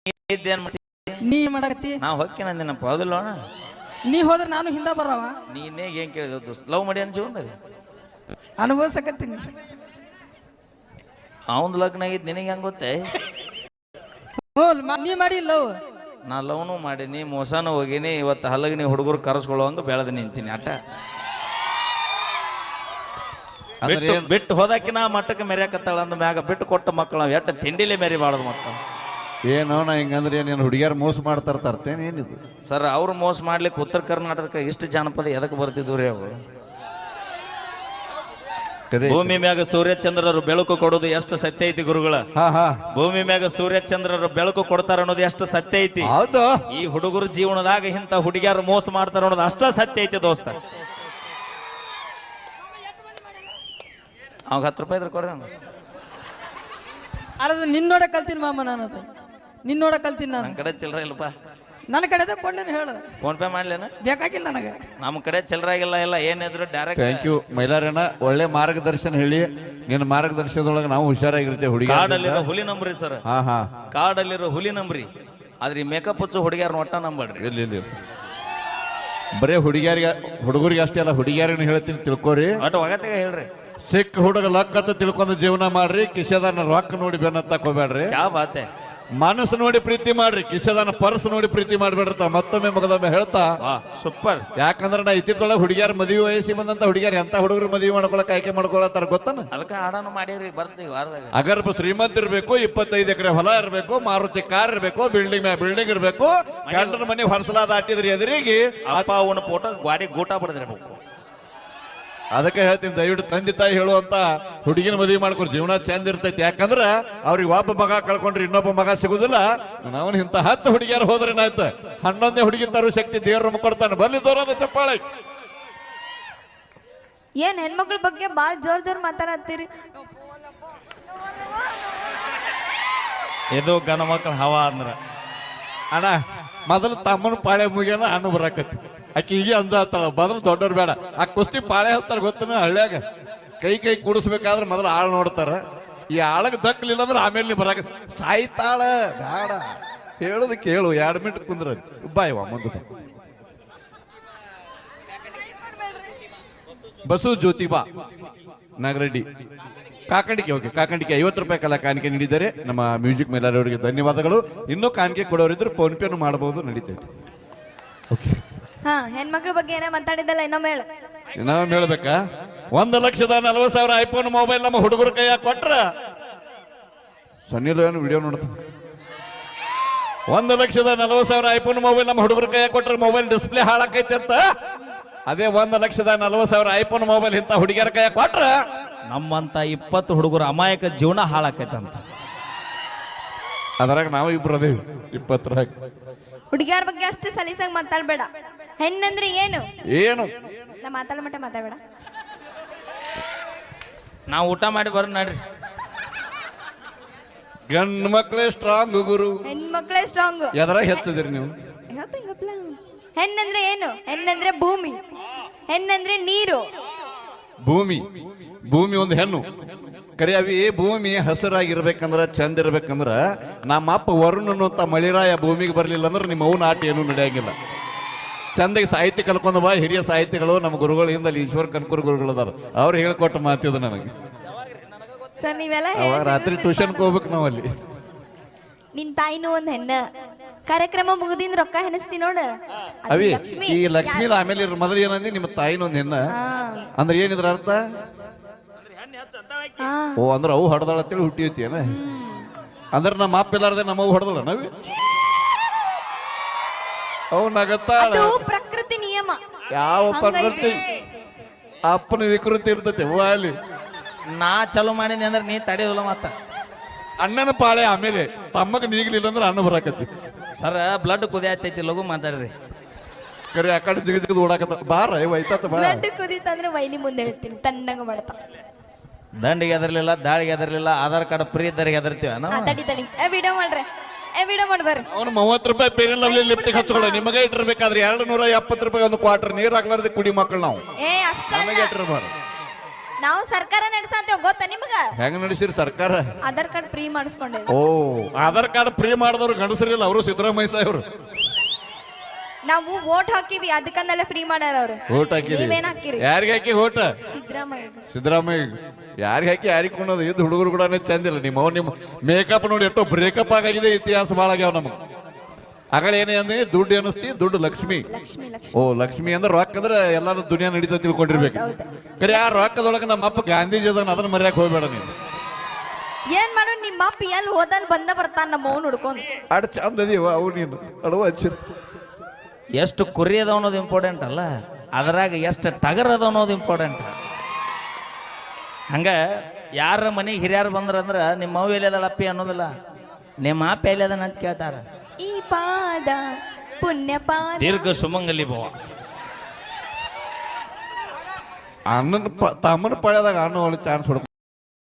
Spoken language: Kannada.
ಇದ್ದೇನ್ ಮಾಡ್ತಿ ನೀ ಮಾಡಕತ್ತಿ ನಾ ಹೊಕ್ಕೇನ ಅಂದಿನಪ್ಪ ಹೌದಿಲ್ಲೋಣ ನೀ ಹೋದ್ರೆ ನಾನು ಹಿಂದ ಬರವ ನೀನೇ ಏನ್ ಕೇಳಿದ ದೋಸ್ತ ಲವ್ ಮಾಡಿ ಅನ್ ಜೀವನದಾಗ ಅನುಭವಿಸಕತ್ತೀನಿ ಅವನ್ ಲಗ್ನ ಆಗಿದ್ ನಿನಗೆ ಹೆಂಗ್ ಗೊತ್ತೇ ನೀ ಮಾಡಿ ಲವ್ ನಾ ಲವ್ನು ಮಾಡೀನಿ ಮೋಸನೂ ಹೋಗಿನಿ ಇವತ್ತು ಹಲಗನಿ ಹುಡುಗರು ಕರೆಸ್ಕೊಳ್ಳುವಂಗ ಬೆಳೆದು ನಿಂತೀನಿ ಅಟ್ಟ ಬಿಟ್ಟು ಹೋದಾಕಿನ ಮಟ್ಟಕ್ಕೆ ಮೆರ್ಯಾಕತ್ತಾಳ ಅಂದ ಮ್ಯಾಗ ಬಿಟ್ಟು ಕೊಟ್ಟ ಮಕ್ಕಳು ಎಟ್ಟ ತಿಂಡಿಲೇ ಮೆರಿ ಬಾಳದು ಮತ್ತ ಏನೋ ನಾ ಹಿಂಗಂದ್ರೆ ನೀನು ಹುಡುಗಿಯಾರು ಮೋಸ ಮಾಡ್ತಾ ತರ್ತೇನೆ ಏನಿದು ಸರ್ ಅವ್ರು ಮೋಸ ಮಾಡ್ಲಿಕ್ಕೆ ಉತ್ತರ ಕರ್ನಾಟಕಕ್ಕೆ ಇಷ್ಟು ಜಾನಪದ ಎದಕ್ಕೆ ಬರ್ತಿದ್ವು ರೀ ಅವರು ಭೂಮಿ ಮ್ಯಾಗ ಸೂರ್ಯಚಂದ್ರರು ಬೆಳಕು ಕೊಡೋದು ಎಷ್ಟು ಸತ್ಯ ಐತಿ ಗುರುಗಳ ಭೂಮಿ ಮ್ಯಾಗ ಸೂರ್ಯಚಂದ್ರರು ಬೆಳಕು ಕೊಡ್ತಾರ ಅನ್ನೋದು ಎಷ್ಟು ಸತ್ಯ ಐತಿ ಹೌದು ಈ ಹುಡುಗರು ಜೀವನದಾಗ ಇಂತ ಹುಡುಗಿಯಾರು ಮೋಸ ಮಾಡ್ತಾರ ಅನ್ನೋದು ಅಷ್ಟ ಸತ್ಯ ಐತಿ ದೋಸ್ತ ಅವಾಗ 10 ರೂಪಾಯಿ ಇದ್ರ ಕೊಡ್ರಿ ಅದು ನಿನ್ನೋಡ ಕಲ್ತೀನಿ ಮಾಮ ನಾನು ಅದು ನಿನ್ನೋಡ ಕಲ್ತೀನಿ ನಾನು ನನ್ನ ಕಡೆ ಚಿಲ್ಲರ ಇಲ್ಲಪ್ಪ ನನ್ನ ಕಡೆ ಕೊಂಡೇನು ಹೇಳು ಫೋನ್ ಪೇ ಮಾಡ್ಲೇನ ಬೇಕಾಗಿಲ್ಲ ನನಗೆ ನಮ್ಮ ಕಡೆ ಚಿಲ್ಲರ ಆಗಿಲ್ಲ ಎಲ್ಲ ಏನಿದ್ರು ಡೈರೆಕ್ಟ್ ಥ್ಯಾಂಕ್ ಯು ಮೈಲಾರಣ್ಣ ಒಳ್ಳೆ ಮಾರ್ಗದರ್ಶನ ಹೇಳಿ ನಿನ್ನ ಮಾರ್ಗದರ್ಶನದೊಳಗೆ ನಾವು ಹುಷಾರಾಗಿರ್ತೇವೆ ಹುಡುಗಿ ಕಾಡಲ್ಲಿರೋ ಹುಲಿ ನಂಬ್ರಿ ಸರ್ ಹಾ ಕಾಡಲ್ಲಿರೋ ಹುಲಿ ನಂಬ್ರಿ ಆದ್ರೆ ಈ ಮೇಕಪ್ ಹಚ್ಚು ಹುಡುಗಿಯಾರ ಒಟ್ಟ ನಂಬಡ್ರಿ ಇಲ್ಲ ಬರೇ ಹುಡುಗರಿಗೆ ಅಷ್ಟೇ ಅಲ್ಲ ಹುಡುಗಿಯಾರಿಗೂ ಹೇಳ್ತೀನಿ ತಿಳ್ಕೊರಿ ಒಟ್ಟು ಒಗತ್ತಿಗೆ ಹೇಳ್ರಿ ಸಿಕ್ಕ ಹುಡುಗ ಲಕ್ಕತ್ತ ತಿಳ್ಕೊಂಡು ಜೀವನ ಮಾಡ್ರಿ ಕಿಶದಾನ ರೊಕ್ಕ ನೋಡಿ ಬೆನ್ನತ್ತಕ್ ಹೋಗ್ಬೇಡ್ರಿ ಯಾವ ಬಾತೆ ಮನಸ್ಸು ನೋಡಿ ಪ್ರೀತಿ ಮಾಡ್ರಿ ಕಿಶದಾನ ಪರ್ಸ್ ನೋಡಿ ಪ್ರೀತಿ ಮಾಡ್ಬೇಡ್ರತ ಮತ್ತೊಮ್ಮೆ ಮಗದೊಮ್ಮೆ ಹೇಳ್ತಾ ಸೂಪರ್ ಯಾಕಂದ್ರೆ ನಾ ಇತ್ತಿತ್ತೊಳಗೆ ಹುಡುಗಿಯಾರ ಮದುವೆ ವಯಸ್ಸಿ ಬಂದಂತ ಹುಡುಗಿಯಾರ ಎಂತ ಹುಡುಗರು ಮದುವೆ ಮಾಡ್ಕೊಳಕ್ ಆಯ್ಕೆ ಮಾಡ್ಕೊಳತ್ತಾರ ಗೊತ್ತಾನ ಅದಕ್ಕೆ ಹಾಡಾನು ಮಾಡೀವ್ರಿ ಬರ್ತೀವಿ ವಾರದಾಗ ಅಗರ್ಭ ಶ್ರೀಮಂತ ಇರ್ಬೇಕು 25 ಎಕರೆ ಹೊಲ ಇರ್ಬೇಕು ಮಾರುತಿ ಕಾರ್ ಇರ್ಬೇಕು ಬಿಲ್ಡಿಂಗ್ ಇರ್ಬೇಕು ಗಂಡನ ಮನೆ ಹೊರಸಲಾದ ದಾಟಿದ್ರಿ ಎದುರಿಗೆ ಅಪ್ಪ ಅವನ ಫೋಟೋ ಗಾಡಿ ಗೂಟ ಬಡದಿರ್ಬೇಕು ಅದಕ್ಕೆ ಹೇಳ್ತೀನಿ ದಯವಿಟ್ಟು ತಂದೆ ತಾಯಿ ಹೇಳುವಂತ ಹುಡುಗಿನ ಮದುವೆ ಮಾಡ್ಕೊರಿ ಜೀವನ ಚಂದ ಇರ್ತೈತಿ ಯಾಕಂದ್ರ ಅವ್ರಿಗೆ ಒಬ್ಬ ಮಗ ಕಳ್ಕೊಂಡ್ರೆ ಇನ್ನೊಬ್ಬ ಮಗ ಸಿಗುದಿಲ್ಲ ನಾವನ್ ಇಂತ 10 ಹುಡುಗಿಯರು ಹೋದ್ರೆ ಏನಾಯ್ತ 11ನೇ ಹುಡುಗಿ ತರೋ ಶಕ್ತಿ ದೇವ್ರ ಕೊಡ್ತಾನೆ ಬರ್ಲಿ ದೂರದ ಚಪ್ಪಾಳೆ ಏನ್ ಹೆಣ್ಮಕ್ಳ ಬಗ್ಗೆ ಬಾಳ್ ಜೋರ್ ಮಾತಾಡತ್ತೀರಿ ಇದು ಗಣ ಮಕ್ಕಳ ಹವಾ ಅಂದ್ರ ಅಣ್ಣ ಮೊದಲು ತಮ್ಮನ ಪಾಳೆ ಮುಗಿಯನ ಅಣ್ಣ ಬರಾಕತ್ತಿ ಆಕಿ ಹೀಗೆ ಅಂಜಾತಾಳ ಮೊದಲು ದೊಡ್ಡವ್ರು ಬೇಡ ಆ ಕುಸ್ತಿ ಪಾಳೆ ಹಚ್ತಾರ ಗೊತ್ತನ ಹಳ್ಳ್ಯಾಗ ಕೈ ಕೂಡಿಸ್ಬೇಕಾದ್ರೆ ಮೊದಲು ಆಳ್ ನೋಡ್ತಾರ ಈ ಆಳಗ್ ದಕ್ಕಲಿಲ್ಲ ಅಂದ್ರೆ ಆಮೇಲೆ ನೀ ಬರಾಕ ಸಾಯ್ತಾಳ ಬೇಡ ಹೇಳುದು ಕೇಳು 2 ಮಿನಿಟ್ ಕುಂದ್ರ ಬಾಯವ ಮುಂದೆ ಬಸು ಜ್ಯೋತಿಬಾ ನಾಗರೆಡ್ಡಿ ಕಾಕಂಡಿಕೆ ಓಕೆ ಕಾಕಂಡಿಕೆ 50 ರೂಪಾಯಿ ಕಲಾ ಕಾಣಿಕೆ ನೀಡಿದ್ದಾರೆ ನಮ್ಮ ಮ್ಯೂಸಿಕ್ ಮೇಲಾರವರಿಗೆ ಧನ್ಯವಾದಗಳು ಇನ್ನೂ ಕಾಣಿಕೆ ಕೊಡೋರಿದ್ರು ಫೋನ್ ಪೇನು ಮಾಡಬಹುದು ನಡೀತೈತೆ ಓಕೆ ಹಾ ಹೆಣ್ಮಕ್ಳ ಬಗ್ಗೆ ಏನೋ ಮಾತಾಡಿದ್ದಲ್ಲ ಇನ್ನೊಮ್ಮೆ ಹೇಳು ಇನ್ನೊಮ್ಮೆ ಹೇಳ್ಬೇಕಾ 1,40,40,000 ಐಫೋನ್ ಮೊಬೈಲ್ ನಮ್ಮ ಹುಡುಗರ ಕೈಯಾಗ ಕೊಟ್ರ ಸನ್ನಿಲು ಏನು ವಿಡಿಯೋ ನೋಡ್ತ 1,40,40,000 ಐಫೋನ್ ಮೊಬೈಲ್ ನಮ್ಮ ಹುಡುಗರ ಕೈಯಾಗ ಕೊಟ್ರ ಮೊಬೈಲ್ ಡಿಸ್ಪ್ಲೇ ಹಾಳಾಕೈತಿ ಅಂತ ಅದೇ 1,40,40,000 ಐಫೋನ್ ಮೊಬೈಲ್ ಇಂತ ಹುಡುಗಿಯರ ಕೈಯಾಗ ಕೊಟ್ರ ನಮ್ಮಂತ 20 ಹುಡುಗರು ಅಮಾಯಕ ಜೀವನ ಹಾಳಾಕೈತಂತ ಅದ್ರಾಗ ನಾವು ಇಬ್ರು ಅದೇವಿ 20 ಹುಡುಗಿಯಾರ ಬಗ್ಗೆ ಅಷ್ಟು ಸಲೀಸಾಗಿ ಮಾತಾಡ್ಬೇಡ ಹೆಣ್ಣಂದ್ರೆ ಏನು ನಾ ಮಾತಾಡ ಮಟ್ಟ ಮಾತಾಡ್ಬೇಡ ನಾವು ಊಟ ಮಾಡಿ ಬರ್ ನಡ್ರಿ ಗಂಡು ಮಕ್ಕಳೇ ಸ್ಟ್ರಾಂಗ್ ಗುರು ಹೆಣ್ಮಕ್ಳೇ ಸ್ಟ್ರಾಂಗ್ ಎದ್ರಾಗ ಹೆಚ್ಚದಿರಿ ನೀವು ಹೆಣ್ಣಂದ್ರೆ ಏನು ಹೆಣ್ಣಂದ್ರೆ ಭೂಮಿ ಹೆಣ್ಣಂದ್ರೆ ನೀರು ಭೂಮಿ ಒಂದು ಹೆಣ್ಣು ಕರಿ ಅವಿ ಭೂಮಿ ಹಸಿರಾಗಿರ್ಬೇಕಂದ್ರ ಚಂದ ಇರ್ಬೇಕಂದ್ರ ನಮ್ಮ ಅಪ್ಪ ವರುಣ್ ಅನ್ನುವಂತ ಮಳಿರಾಯ ಭೂಮಿಗೆ ಬರ್ಲಿಲ್ಲ ಅಂದ್ರೆ ನಿಮ್ಮ ಅವ್ನ ಆಟ ಏನೂ ನಡೆಯಂಗಿಲ್ಲ ಚಂದಾಗಿ ಸಾಹಿತ್ಯ ಕಲ್ಕೊಂಡ ಬಾ ಹಿರಿಯ ಸಾಹಿತ್ಯಗಳು ನಮ್ಮ ಗುರುಗಳಿಂದ ಈಶ್ವರ ಕನ್ಕೂರ್ ಗುರುಗಳು ಅದಾರ ಅವ್ರು ಹೇಳ್ಕೊಟ್ಟು ಮಾತಿದ ನನಗೆ ಸರ್ ನೀವೆಲ್ಲ ರಾತ್ರಿ ಟ್ಯೂಷನ್ಗೆ ಹೋಗ್ಬೇಕು ನಾವು ಅಲ್ಲಿ ನಿನ್ ತಾಯಿನೂ ಒಂದ್ ಹೆಣ್ಣ ಕಾರ್ಯಕ್ರಮ ಮುಗಿದಿಂದ ರೊಕ್ಕ ಹೆಣಸ್ತಿ ನೋಡ ಅವಿ ಈ ಲಕ್ಷ್ಮೀದ ಆಮೇಲೆ ಮೊದಲು ಏನಂದಿ ನಿಮ್ಮ ತಾಯಿನೊಂದ್ ಹೆಣ್ಣ ಅಂದ್ರೆ ಏನಿದ್ರ ಅರ್ಥ ಓ ಅಂದ್ರೆ ಅವು ಹೊಡೆದಾಳ ಅಂತೇಳಿ ಹುಟ್ಟಿ ಏನ ಅಂದ್ರೆ ನಮ್ಮ ಅಪ್ಪ ಇಲ್ಲಾರ್ದೆ ನಮ್ಮವು ಹೊಡೆದಳ ನಾವಿ ಅವು ನಗತ್ತಾಳ ಪ್ರಕೃತಿ ನಿಯಮ ಯಾವ ಪ್ರಕೃತಿ ಅಪ್ಪನ ವಿಕೃತಿ ಇರ್ತೈತೆ ಓ ಅಲ್ಲಿ ನಾ ಚಲೋ ಮಾಡಿದ್ನಿ ಅಂದ್ರೆ ನೀ ತಡೆಯೋದಿಲ್ಲ ಮತ್ತ ಅಣ್ಣನ ಪಾಳೆ ಆಮೇಲೆ ತಮ್ಮಗ ನೀಗ್ಲಿಲ್ಲ ಅಂದ್ರೆ ಅಣ್ಣ ಬರಾಕತ್ತಿ ಸರ ಬ್ಲಡ್ ಕುದಿಯತೈತಿ ಲಘು ಮಾತಾಡ್ರಿ ಕರೆ ಆ ಕಡೆ ಜಿಗದ್ ಓಡಾಕತ್ತ ಬಾರ ವೈತಾತ ಬಾ ಬ್ಲಡ್ ಕುದೀತಂದ್ರೆ ವೈನಿ ಮುಂದೆ ಹೇಳ್ತೀನಿ ತಣ್ಣಗ ಮಾಡ್ತಾ ದಂಡಿಗೆ ಎದರ್ಲಿಲ್ಲ ದಾಳಿಗೆ ಎದರ್ಲಿಲ್ಲ ಆಧಾರ್ ಕಾರ್ಡ್ ಫ್ರೀ ಇದ್ದರಿಗೆ ಎದರ್ತೀವ ತಡಿ ವಿಡಿಯೋ ಮಾಡ್ರಿ ವಿಡಿಯೋ ಮಾಡ್ಬರ್ರಿ ಅವ್ನು 30 ರೂಪಾಯಿ ಪೇರಿನ ಲವ್ಲಿ ಲಿಫ್ಟಿಗೆ ಹಚ್ಕೊಳ್ಳೋ ನಿಮಗೆ ಇಟ್ಟಿರ್ಬೇಕಾದ್ರೆ 270 ರೂಪಾಯಿ ಒಂದು ಕ್ವಾರ್ಟರ್ ನೀರ್ ಹಾಕ್ಲಾರ್ದೆ ಕುಡಿ ಮಕ್ಕಳು ನಾವು ಏ ಅಷ್ಟ ನಮಗೆ ಇಟ್ಟಿರ್ಬಾರ್ದು ನಾವು ಸರ್ಕಾರ ನಡೆಸಂತೇವ್ ಗೊತ್ತಾ ನಿಮ್ಗ ಹೆಂಗ್ ನಡೆಸಿರಿ ಸರ್ಕಾರ? ಆಧಾರ್ ಕಾರ್ಡ್ ಫ್ರೀ ಮಾಡಿಸ್ಕೊಂಡೇವಿ. ಓ, ಆಧಾರ್ ಕಾರ್ಡ್ ಫ್ರೀ ಮಾಡಿದವ್ರು ಗಂಡಸರಿಲ್ಲ, ಅವರು ಸಿದ್ದರಾಮಯ್ಯ ಸಾಹೇಬ್ರು. ನಾವು ವೋಟ್ ಹಾಕಿವಿ ಅದಕ್ಕಂದೆಲ್ಲ ಫ್ರೀ ಮಾಡ್ಯಾರ ಅವ್ರು. ಓಟ್ ಹಾಕಿರಿ? ನೀವೇನ್ ಹಾಕಿರಿ? ಯಾರಿಗೆ ಹಾಕಿ ಓಟ? ಸಿದ್ದರಾಮಯ್ಯ. ಸಿದ್ದರಾಮಯ್ಯ ಯಾರಿಗೆ ಹಾಕಿ ಯಾರಿಗೆ ಕೊಂಡೋದು? ಇದು ಹುಡುಗರು ಕೂಡ ಚಂದಿಲ್ಲ. ನಿಮ್ಮ ಮೇಕಪ್ ನೋಡಿ ಎಷ್ಟೋ ಬ್ರೇಕಪ್ ಆಗಿದೆ, ಇತಿಹಾಸ ಭಾಳ ಆಗ್ಯಾವ ನಮಗೆ. ಆಗಲೇ ಏನೇ ಅಂದ್ರೆ ದುಡ್ಡು ಅನಿಸ್ತಿ, ದುಡ್ಡು ಲಕ್ಷ್ಮಿ. ಲಕ್ಷ್ಮಿ ಲಕ್ಷ್ಮಿ. ಓ, ಲಕ್ಷ್ಮಿ ಅಂದ್ರೆ ರೊಕ್ಕ ಅಂದ್ರೆ ಎಲ್ಲಾರು ದುನಿಯಾ ನಡೀತಾ ತಿಳ್ಕೊಂಡಿರ್ಬೇಕು. ಕರೆ ಆ ರೊಕ್ಕದೊಳಗೆ ನಮ್ಮ ಅಪ್ಪ ಗಾಂಧೀಜಿ ಅದನ್ನ ಅದನ್ನ ಮರ್ಯಾಕ್ ಹೋಗ್ಬೇಡ ನೀನು. ಏನ್ ಮಾಡೋ ನಿಮ್ಮ ಅಪ್ಪ ಎಲ್ಲಿ ಹೋದಲ್ಲಿ ಬಂದ ಬರ್ತಾನ ನಮ್ಮ ಅವ್ನು ಹುಡ್ಕೊಂಡು. ಅಡ್ ಚಂದ ಅದೀವ ಅವು ನೀನು ಅಡುವ ಹಚ್ಚಿರ್. ಎಷ್ಟು ಕುರಿ ಅದ ಅನ್ನೋದು ಇಂಪಾರ್ಟೆಂಟ್ ಅಲ್ಲ, ಅದ್ರಾಗ ಎಷ್ಟು ಟಗರ್ ಅದ ಅನ್ನೋದು ಇಂಪಾರ್ಟೆಂಟ್. ಹಂಗ ಯಾರ ಮನೆಗೆ ಹಿರಿಯರು ಬಂದ್ರಂದ್ರ ನಿಮ್ಮ ಅವ್ವ ಎಲ್ಲಿದಾಳ ಅಪ್ಪಿ ಅನ್ನೋದಿಲ್ಲ, ನಿಮ್ಮ ಅಪ್ಪ ಎಲ್ಲಿದಾನ ಅಂತ ಕೇಳ್ತಾರ. ಈ ಪಾದ ಪುಣ್ಯ ಪಾದ. ದೀರ್ಘ ಸುಮಂಗಲಿ ಭವ. ಅಣ್ಣನ ತಮ್ಮನ ಪಳ್ಯದಾಗ ಅಣ್ಣ ಒಳ್ಳೆ ಚಾನ್ಸ್ ಹೊಡ್ಕೊ.